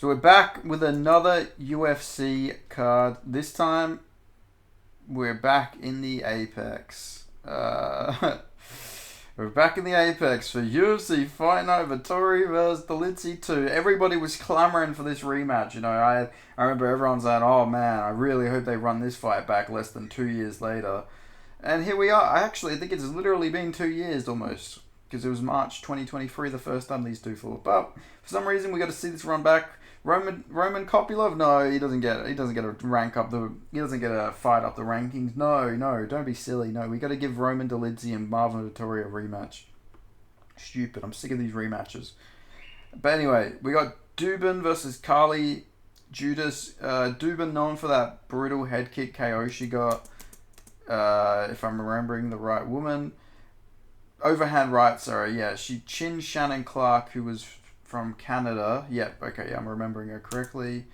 So we're back with another UFC card. This time, we're back in the Apex. We're back in the Apex for UFC Fight Night Vettori vs. Dolidze 2. Everybody was clamoring for this rematch. I remember everyone saying, "Oh man, I really hope they run this fight back less than 2 years later." And here we are. I think it's literally been 2 years almost. Because it was March 2023 the first time these two fought. But for some reason we got to see this run back. Roman Kopylov, no, he doesn't get a fight up the rankings. No, don't be silly. No, we got to give Roman Dolidze and Marvin Vettori a rematch. Stupid. I'm sick of these rematches. But anyway, we got Dubin versus Carly Judas. Dubin known for that brutal head kick KO she got. If I'm remembering the right woman. Overhand right, sorry, yeah. She chinned Shannon Clark, who was from Canada. Yep, okay, yeah, I'm remembering her correctly.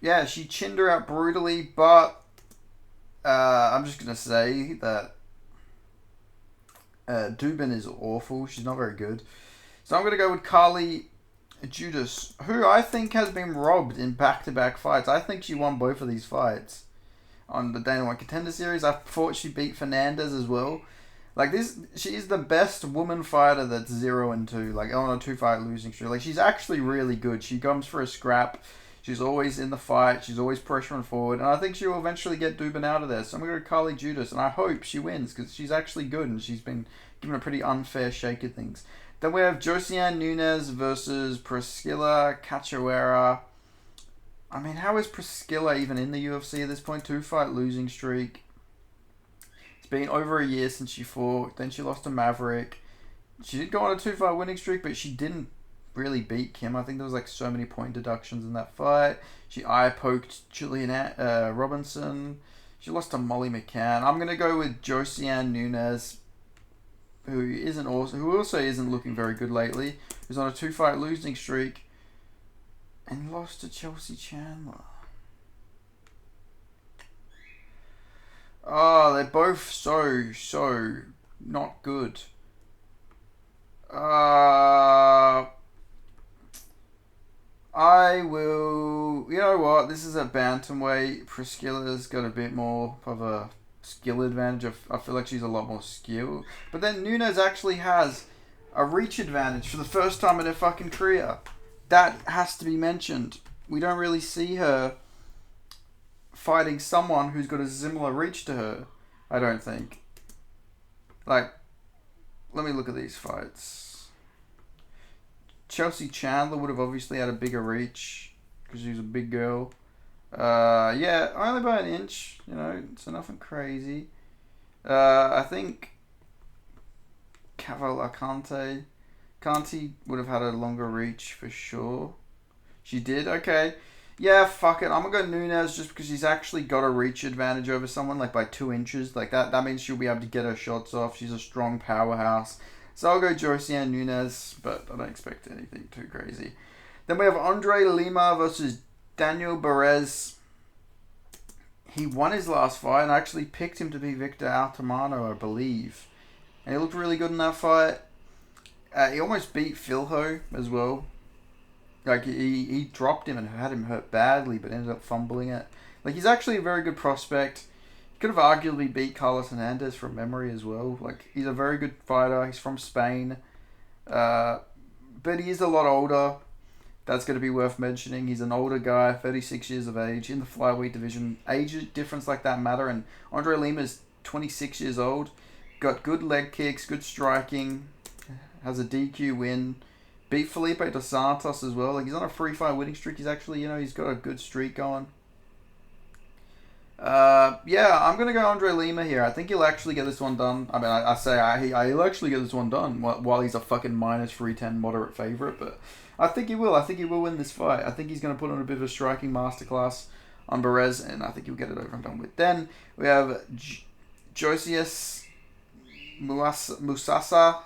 Yeah, she chinned her out brutally, but I'm just going to say that Dubin is awful. She's not very good. So I'm going to go with Carly Judas, who I think has been robbed in back-to-back fights. I think she won both of these fights on the Dana White Contender Series. I thought she beat Fernandez as well. Like this, she's the best woman fighter that's 0-2. Like on a 2-fight losing streak. Like she's actually really good. She comes for a scrap. She's always in the fight. She's always pressuring forward, and I think she will eventually get Dubin out of there. So I'm gonna go Carly Judas, and I hope she wins because she's actually good and she's been given a pretty unfair shake of things. Then we have Josiane Nunes versus Priscilla Cachoeira. I mean, how is Priscilla even in the UFC at this point? 2-fight losing streak. It's been over a year since she fought. Then she lost to Maverick. She did go on a 2-fight winning streak, but she didn't really beat Kim. I think there was like so many point deductions in that fight. She eye poked Julian Robinson. She lost to Molly McCann. I'm gonna go with Josiane Nunes, who also isn't looking very good lately. Who's on a 2-fight losing streak, and lost to Chelsea Chandler. Oh, they're both so not good. I will. You know what? This is a bantamweight. Priscilla's got a bit more of a skill advantage. I feel like she's a lot more skilled. But then Nunes actually has a reach advantage for the first time in her fucking career. That has to be mentioned. We don't really see her fighting someone who's got a similar reach to her, I don't think. Like, let me look at these fights. Chelsea Chandler would have obviously had a bigger reach because she's a big girl. Yeah, only by an inch, so nothing crazy. I think Caval Canti would have had a longer reach for sure. She did, okay. Yeah, fuck it. I'm gonna go Nunes just because she's actually got a reach advantage over someone, like by 2 inches. Like that means she'll be able to get her shots off. She's a strong powerhouse. So I'll go Josiane Nunes, but I don't expect anything too crazy. Then we have Andre Lima versus Daniel Perez. He won his last fight and I actually picked him to be Victor Altamano, I believe. And he looked really good in that fight. He almost beat Phil Ho as well. Like, he dropped him and had him hurt badly, but ended up fumbling it. Like, he's actually a very good prospect. He could have arguably beat Carlos Hernandez from memory as well. Like, he's a very good fighter. He's from Spain. But he is a lot older. That's going to be worth mentioning. He's an older guy, 36 years of age, in the flyweight division. Age difference like that matter. And Andre Lima is 26 years old. Got good leg kicks, good striking. Has a DQ win. Beat Felipe dos Santos as well. Like, he's on a 3-fight winning streak. He's actually, he's got a good streak going. Yeah, I'm going to go Andre Lima here. I think he'll actually get this one done. I mean, he'll actually get this one done while he's a fucking minus 310 moderate favorite. But I think he will. I think he will win this fight. I think he's going to put on a bit of a striking masterclass on Perez, and I think he'll get it over and done with. Then we have Josias Musasa.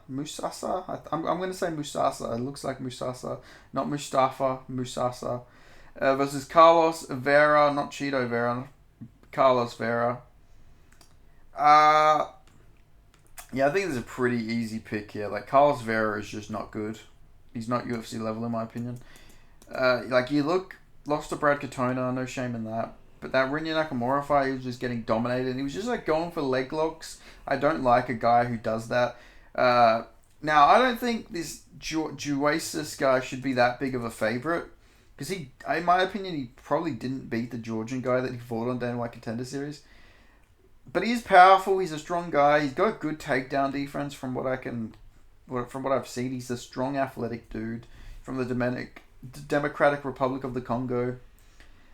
Musasa? I'm going to say Musasa. It looks like Musasa. Not Mustafa. Musasa. Versus Carlos Vera. Not Cheeto Vera. Carlos Vera. Yeah, I think there's a pretty easy pick here. Like, Carlos Vera is just not good. He's not UFC level in my opinion. Like lost to Brad Katona, no shame in that. But that Rinya Nakamura fight, he was just getting dominated. He was just like going for leg locks. I don't like a guy who does that. Now, I don't think this Juasis guy should be that big of a favorite. Because in my opinion, he probably didn't beat the Georgian guy that he fought on Dana White Contender Series. But he's powerful. He's a strong guy. He's got good takedown defense from what I've seen. He's a strong, athletic dude from the Democratic Republic of the Congo.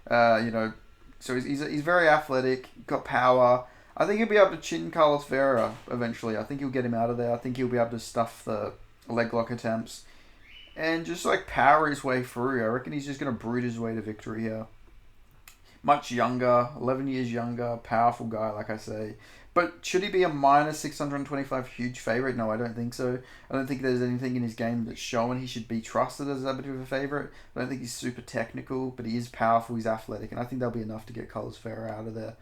So he's very athletic. Got power. I think he'll be able to chin Carlos Vera eventually. I think he'll get him out of there. I think he'll be able to stuff the leg lock attempts and just like power his way through. I reckon he's just gonna brute his way to victory here. Much younger, 11 years younger, powerful guy, like I say. But should he be a minus 625 huge favorite? No, I don't think so. I don't think there's anything in his game that's showing he should be trusted as that bit of a favorite. I don't think he's super technical, but he is powerful, he's athletic, and I think that'll be enough to get Carlos Ferrer out of there.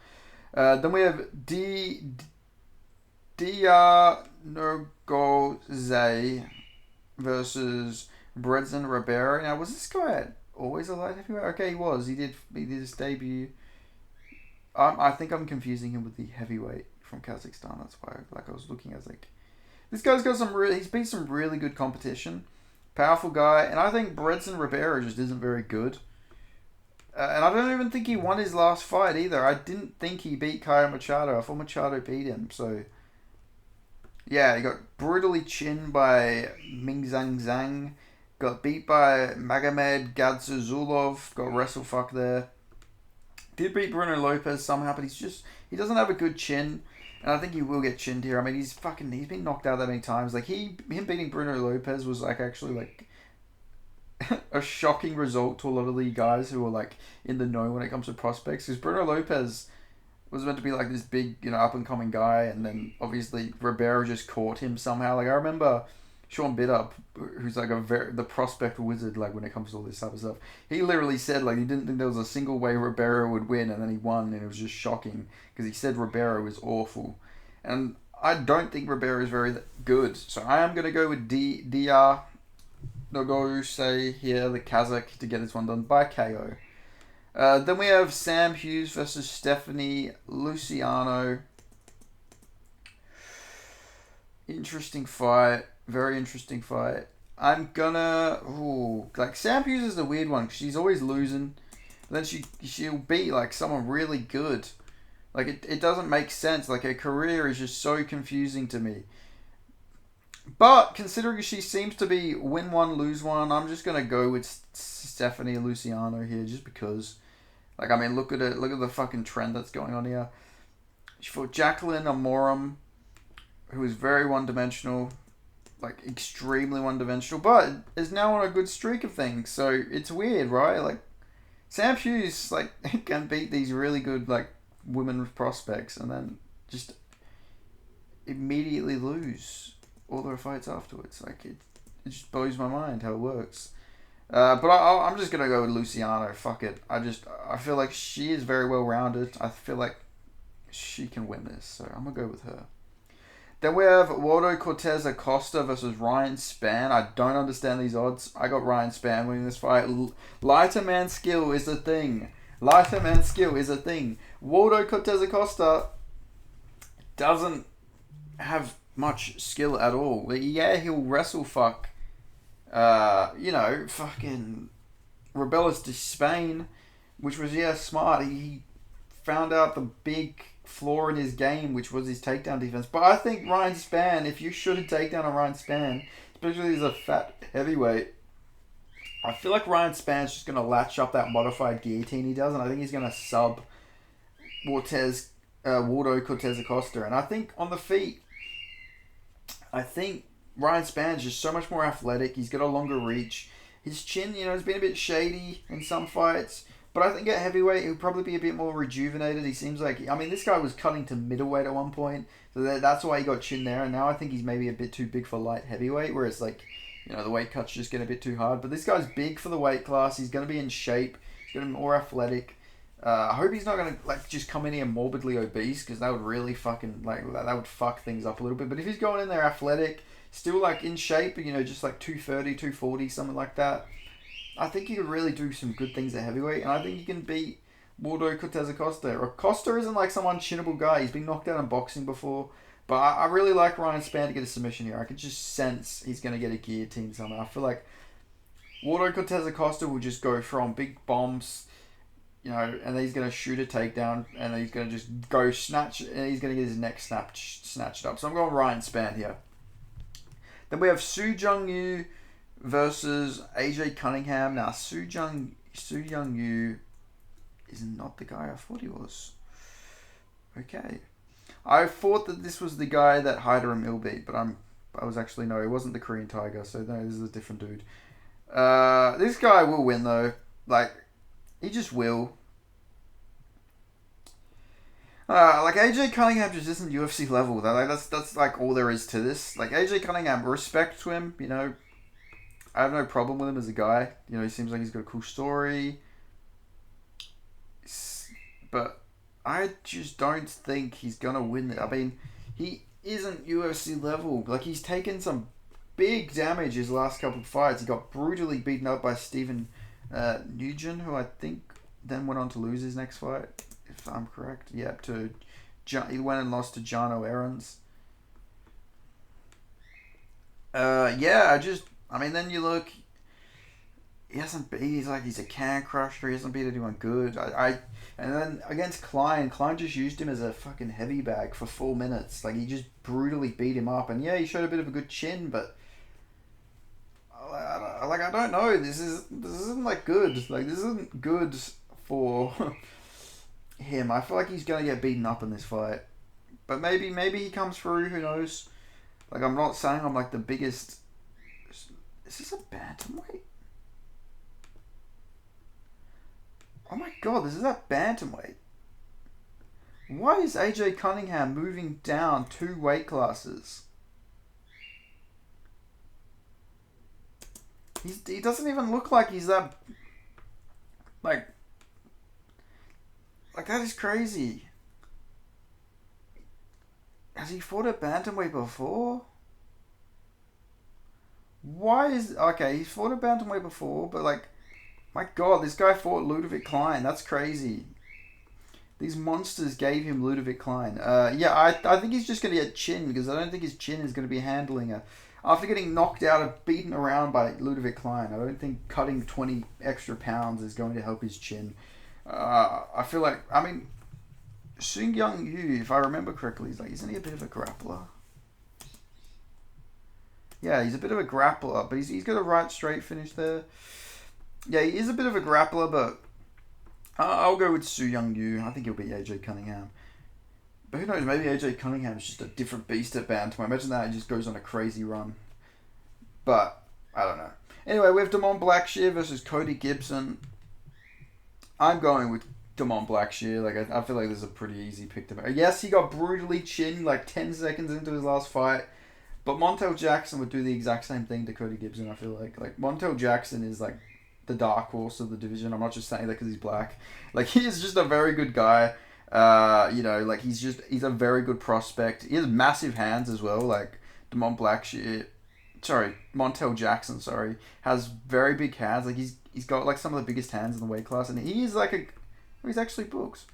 Then we have Dianogoze versus Bredson Ribeiro. Now, was this guy always a light heavyweight? Okay, he was. He did his debut. I think I'm confusing him with the heavyweight from Kazakhstan. That's why, I was looking, I was like, this guy's got he's beat some really good competition. Powerful guy, and I think Bredson Ribeiro just isn't very good. And I don't even think he won his last fight either. I didn't think he beat Caio Machado. I thought Machado beat him. So, yeah, he got brutally chinned by Ming Zhang Zhang. Got beat by Magomed Gadzhizulov. Got wrestle fuck there. Did beat Bruno Lopez somehow, but he doesn't have a good chin. And I think he will get chinned here. I mean, he's been knocked out that many times. Like, him beating Bruno Lopez was, actually, a shocking result to a lot of the guys who were in the know when it comes to prospects, because Bruno Lopez was meant to be this big up and coming guy, and then obviously Ribeiro just caught him somehow. I remember Sean Bitter, who's the prospect wizard when it comes to all this type of stuff, he literally said he didn't think there was a single way Ribeiro would win, and then he won, and it was just shocking because he said Ribeiro was awful, and I don't think Ribeiro is very good, so I am gonna go with Dr. Nogose here, the Kazakh, to get this one done by KO. Then we have Sam Hughes versus Stephanie Luciano. Interesting fight. Very interesting fight. I'm gonna... Sam Hughes is a weird one, because she's always losing. Then she'll beat, someone really good. It doesn't make sense. Her career is just so confusing to me. But considering she seems to be win one, lose one, I'm just gonna go with Stephanie Luciano here, just because. Look at it. Look at the fucking trend that's going on here. She fought Jacqueline Amorim, who is very one-dimensional, extremely one-dimensional, but is now on a good streak of things. So it's weird, right? Sam Hughes can beat these really good women prospects, and then just immediately lose all their fights afterwards. It just blows my mind how it works. But I'm just gonna go with Luciano. Fuck it. I feel like she is very well rounded. I feel like she can win this, so I'm gonna go with her. Then we have Waldo Cortez Acosta versus Ryan Spann. I don't understand these odds. I got Ryan Spann winning this fight. Lighter man skill is a thing. Waldo Cortez Acosta doesn't have much skill at all. Yeah, he'll wrestle fuck. Fucking Rebellis de Spain, which was, smart. He found out the big flaw in his game, which was his takedown defense. But I think Ryan Spann, if you shoot a takedown on Ryan Spann, especially as a fat heavyweight, I feel like Ryan Spann's just going to latch up that modified guillotine he does, and I think he's going to sub Waldo Cortez Acosta. And I think on the feet, Ryan Spann's just so much more athletic. He's got a longer reach. His chin, has been a bit shady in some fights. But I think at heavyweight, he'll probably be a bit more rejuvenated. He seems like... this guy was cutting to middleweight at one point. So that's why he got chin there. And now I think he's maybe a bit too big for light heavyweight. Where it's the weight cuts just get a bit too hard. But this guy's big for the weight class. He's going to be in shape. He's going to be more athletic. I hope he's not going to just come in here morbidly obese. Because that would really fucking... that would fuck things up a little bit. But if he's going in there athletic... Still in shape, just 230, 240, something like that. I think he could really do some good things at heavyweight, and I think he can beat Waldo Cortez Acosta. Acosta isn't like some unchinable guy. He's been knocked out in boxing before. But I really like Ryan Spann to get a submission here. I can just sense he's going to get a guillotine somehow. I feel like Waldo Cortez Acosta will just go from big bombs, and then he's going to shoot a takedown, and then he's going to just go snatch, and he's going to get his neck snatched up. So I'm going Ryan Spann here. Then we have Su Jung Yu versus AJ Cunningham. Now, Su Jung Yu is not the guy I thought he was. Okay. I thought that this was the guy that Hyder Emil beat, but I was actually, no, he wasn't the Korean Tiger, so no, this is a different dude. This guy will win though. Like, he just will. Like AJ Cunningham just isn't UFC level. That's like all there is to this. Like AJ Cunningham, respect to him. I have no problem with him as a guy. He seems like he's got a cool story. But I just don't think he's gonna win it. I mean, he isn't UFC level. Like, he's taken some big damage his last couple of fights. He got brutally beaten up by Stephen Nugent, who I think then went on to lose his next fight, if I'm correct. Yeah, he went and lost to Jano Aarons. Then you look, he's a can crusher. He hasn't beat anyone good. And then against Klein just used him as a fucking heavy bag for 4 minutes. Like, he just brutally beat him up. And yeah, he showed a bit of a good chin, but I don't know. This isn't like good. Like, this isn't good for him. I feel like he's gonna get beaten up in this fight. But maybe he comes through. Who knows? Like, I'm not saying I'm like the biggest. Is this a bantamweight? Oh my god, this is a bantamweight. Why is AJ Cunningham moving down 2 weight classes? He doesn't even look like he's that... Like that is crazy. Has he fought a bantamweight before? Okay, he's fought a bantamweight before, but like... My god, this guy fought Ludovic Klein. That's crazy. These monsters gave him Ludovic Klein. I think he's just going to get chin, because I don't think his chin is going to be handling after getting knocked out and beaten around by Ludovic Klein, I don't think cutting 20 extra pounds is going to help his chin. I feel like, Su Jung Yu, if I remember correctly, isn't he a bit of a grappler? Yeah, he's a bit of a grappler, but he's got a right straight finish there. Yeah, he is a bit of a grappler, but I'll go with Su Jung Yu. I think he'll beat AJ Cunningham. But who knows, maybe AJ Cunningham is just a different beast at bantam. Imagine that, he just goes on a crazy run. But, I don't know. Anyway, we have Damon Blackshear versus Cody Gibson. I'm going with Damon Blackshear. I feel like this is a pretty easy pick to make. Yes, he got brutally chinned 10 seconds into his last fight. But Montel Jackson would do the exact same thing to Cody Gibson, I feel like. Montel Jackson is the dark horse of the division. I'm not just saying that because he's black. He is just a very good guy. He's a very good prospect. He has massive hands as well. Montel Jackson, has very big hands. He's got some of the biggest hands in the weight class, and he's he's actually booked.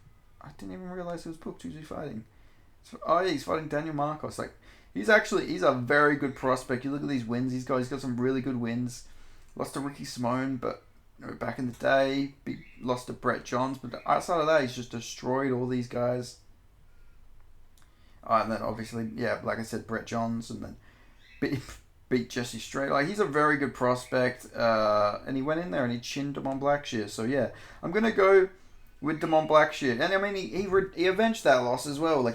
I didn't even realize he was booked. Who's he fighting? He's fighting Daniel Marcos. He's a very good prospect. You look at these wins he's got some really good wins. Lost to Ricky Simone, but back in the day, lost to Brett Johns. But outside of that, he's just destroyed all these guys. And then obviously, like I said, Brett Johns, and then beat Jesse Strait. He's a very good prospect, and he went in there and he chinned Damon Blackshear. So yeah, I'm gonna go with Damon Blackshear, and he avenged that loss as well.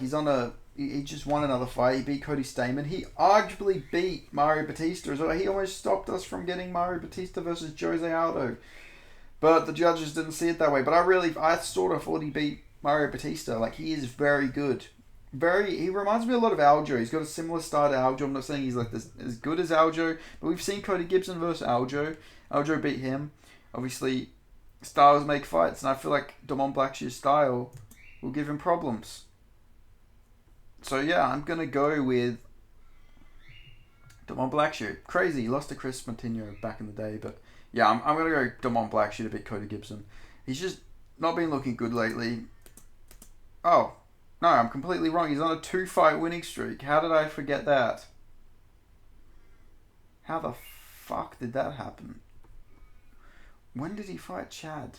He just won another fight. He beat Cody Stamann. He arguably beat Mario Batista as well. He almost stopped us from getting Mario Batista versus Jose Aldo. But the judges didn't see it that way. But I sort of thought he beat Mario Batista. He is very good. He reminds me a lot of Aljo. He's got a similar style to Aljo. I'm not saying he's as good as Aljo. But we've seen Cody Gibson versus Aljo. Aljo beat him. Obviously, styles make fights. And I feel like Damon Blackshear's style will give him problems. So yeah, I'm going to go with Damon Blackshear. Crazy. He lost to Chris Montigno back in the day, but Yeah, I'm gonna go Damon Blackshear to beat Cody Gibson. He's just not been looking good lately. Oh, no, I'm completely wrong. He's on a 2-fight winning streak. How did I forget that? How the fuck did that happen? When did he fight Chad?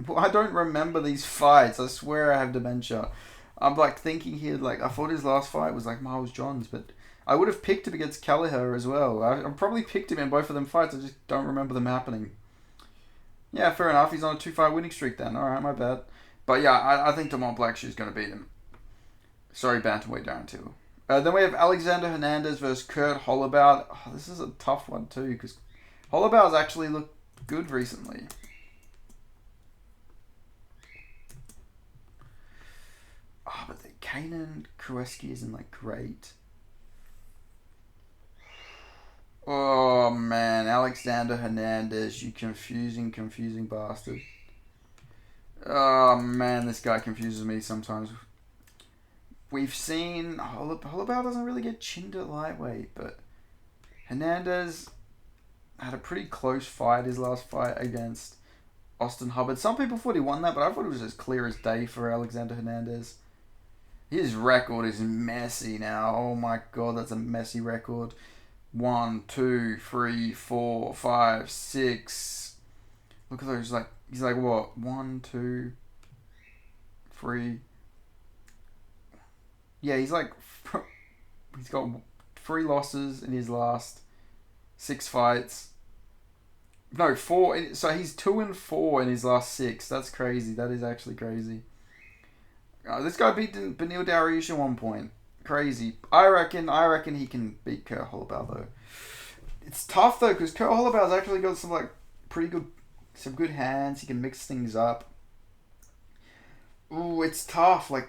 Well, I don't remember these fights. I swear I have dementia. I'm like thinking here, like, I thought his last fight was like Miles Johns, but I would have picked him against Kelleher as well. I probably picked him in both of them fights. I just don't remember them happening. Yeah, fair enough. He's on a 2-fight winning streak then. Alright, my bad. But yeah, I think Damon Blackshear's going to beat him. Sorry, Bantamweight Darren Till. Then we have Alexander Hernandez versus Kurt Hollabaud. Oh, this is a tough one too, because Hollabaud's actually looked good recently. Oh, but the Kanan Krueski isn't like great. Oh man, Alexander Hernandez, you confusing bastard. Oh man, this guy confuses me sometimes. We've seen Hollabaud doesn't really get chinned at lightweight, but Hernandez had a pretty close fight his last fight against Austin Hubbard. Some people thought he won that, but I thought it was as clear as day for Alexander Hernandez. His record is messy now. Oh my god, that's a messy record. 1, 2, 3, 4, 5, 6. Look at those. Like he's like what? 1, 2, 3. Yeah, he's like he's got 3 losses in his last 6 fights. No, 4. So he's 2-4 in his last 6. That's crazy. That is actually crazy. This guy beat Beneil Dariush at one point. Crazy. I reckon he can beat Kurt Hollabaud though. It's tough though because Kurt Hollabaud's actually got some like some good hands. He can mix things up. Ooh, it's tough. Like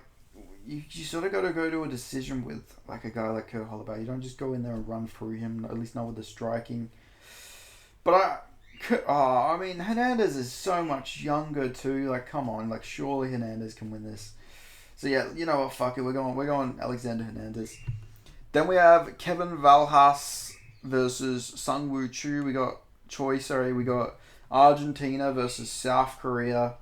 you sort of got to go to a decision with like a guy like Kurt Hollabaud. You don't just go in there and run through him. At least not with the striking. But I mean Hernandez is so much younger too. Like come on, like surely Hernandez can win this. So yeah, you know what? Fuck it. We're going Alexander Hernandez. Then we have Kevin Valjas versus Sung Woo Choi. We got Argentina versus South Korea.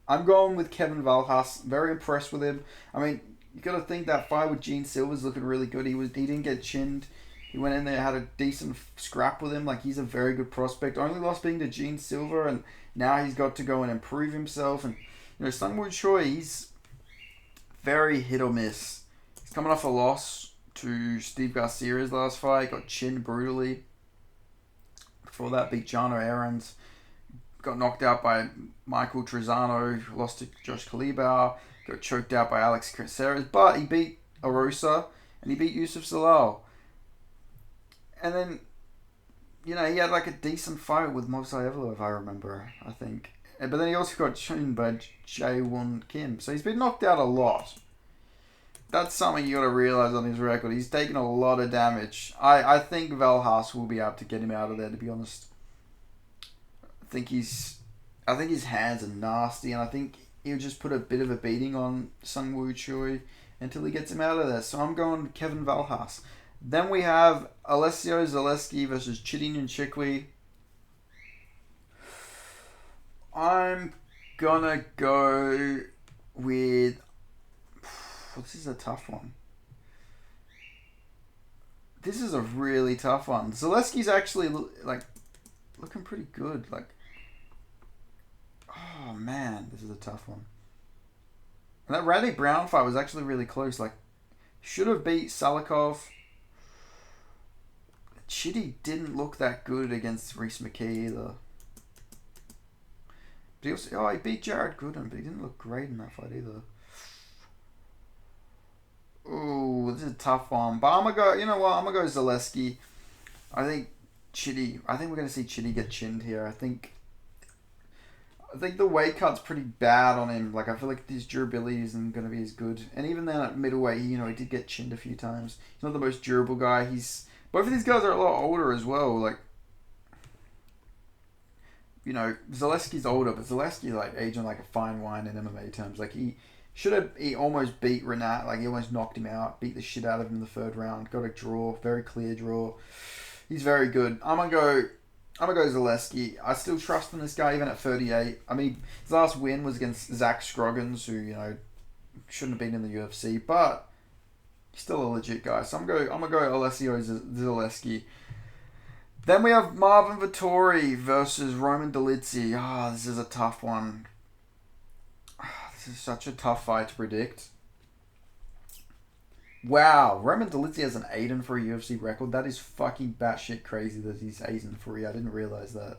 I'm going with Kevin Valjas. Very impressed with him. I mean, you got to think that fight with Gene Silver's looking really good. He didn't get chinned. He went in there, had a decent scrap with him. Like he's a very good prospect. Only loss being to Gene Silver, and now he's got to go and improve himself. And Sung Woo Choi, he's very hit or miss. He's coming off a loss to Steve Garcia's last fight. Got chinned brutally. Before that, beat Jano Aarons. Got knocked out by Michael Trezano. Lost to Josh Kalibau. Got choked out by Alex Caceres. But he beat Arosa. And he beat Yusuf Zalal. And then, he had like a decent fight with Movsai Evelo, if I remember, I think. But then he also got chinned by Jae-Won Kim. So he's been knocked out a lot. That's something you got to realize on his record. He's taken a lot of damage. I think Valjas will be able to get him out of there, to be honest. I think his hands are nasty, and I think he'll just put a bit of a beating on Sung Woo Choi until he gets him out of there. So I'm going Kevin Valjas. Then we have Alessio Zaleski versus Chidi Nchikwi. I'm gonna go with... This is a tough one. This is a really tough one. Zaleski's actually looking pretty good. Like, oh man, this is a tough one. And that Randy Brown fight was actually really close. Like, should have beat Salikov. Chidi didn't look that good against Reese McKee either. But he also, he beat Jared Gooden, but he didn't look great in that fight either. Ooh, this is a tough one. But I'm going to go, you know what, I'm going to go Zaleski. I think we're going to see Chidi get chinned here. I think the weight cut's pretty bad on him. Like, I feel like his durability isn't going to be as good. And even then at middleweight, he did get chinned a few times. He's not the most durable guy. Both of these guys are a lot older as well. Like, Zaleski's older, but Zaleski aging like a fine wine in MMA terms. Like he almost beat Renat. Like he almost knocked him out, beat the shit out of him in the third round. Got a draw, very clear draw. He's very good. I'm I'm gonna go Zaleski. I still trust in this guy even at 38. I mean, his last win was against Zach Scroggins, who shouldn't have been in the UFC, but he's still a legit guy. So I'm gonna go Alessio Zaleski. Then we have Marvin Vettori versus Roman Dolidze. This is a tough one. This is such a tough fight to predict. Wow, Roman Dolidze has an 8-3 UFC record. That is fucking batshit crazy that he's 8-3. I didn't realize that.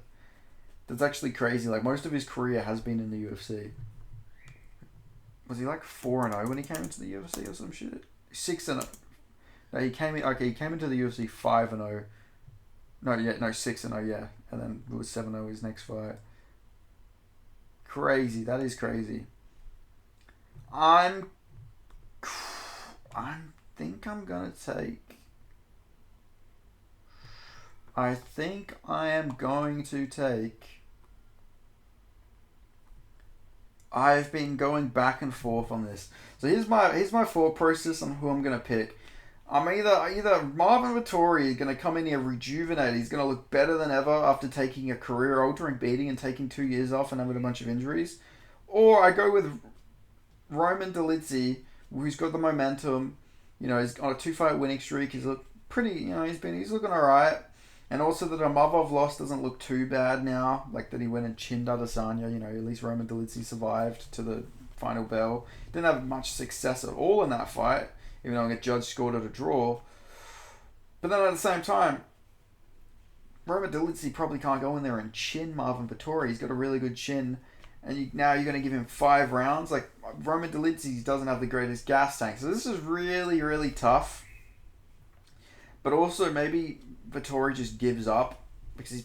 That's actually crazy. Like, most of his career has been in the UFC. Was he like 4-0 when he came into the UFC or some shit? 6-0. No, he came in. Okay, he came into the UFC 5-0. No, 6-0, yeah, and then it was 7-0 his next fight. Crazy. That is crazy. I think I'm gonna take. I think I am going to take. I've been going back and forth on this. So here's my thought process on who I'm gonna pick. I'm either Marvin Vettori is gonna come in here rejuvenated. He's gonna look better than ever after taking a career-altering beating and taking 2 years off and having a bunch of injuries, or I go with Roman Dolidze, who's got the momentum. He's on a 2-fight winning streak. He's looked pretty. He's looking alright. And also that Amavov loss doesn't look too bad now. Like that he went and chinned Adesanya. At least Roman Dolidze survived to the final bell. Didn't have much success at all in that fight, even though the judge scored it a draw. But then at the same time, Roman Dolidze probably can't go in there and chin Marvin Vettori. He's got a really good chin. And now you're going to give him 5 rounds? Like, Roman Dolidze doesn't have the greatest gas tank. So this is really, really tough. But also maybe Vettori just gives up. Because he's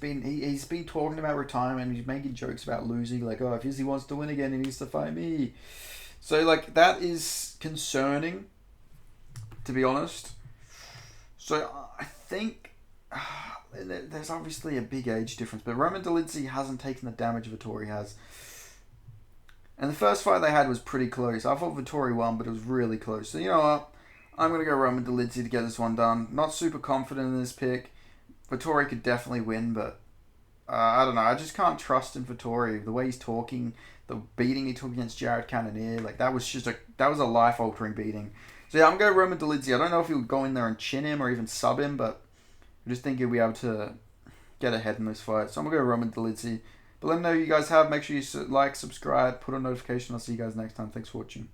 been talking about retirement. He's making jokes about losing. Like, if Izzy wants to win again, he needs to fight me. So, like, that is concerning, to be honest. So, I think there's obviously a big age difference. But Roman Dolidze hasn't taken the damage Vettori has. And the first fight they had was pretty close. I thought Vettori won, but it was really close. So, you know what? I'm going to go Roman Dolidze to get this one done. Not super confident in this pick. Vettori could definitely win, but I don't know. I just can't trust in Vettori. The way he's talking, the beating he took against Jared Cannonier, like that was a life-altering beating. So, yeah, I'm going to go Roman Dolidze. I don't know if he'll go in there and chin him or even sub him, but I just think he'll be able to get ahead in this fight. So, I'm going to go Roman Dolidze. But let me know who you guys have. Make sure you like, subscribe, put on notification. I'll see you guys next time. Thanks for watching.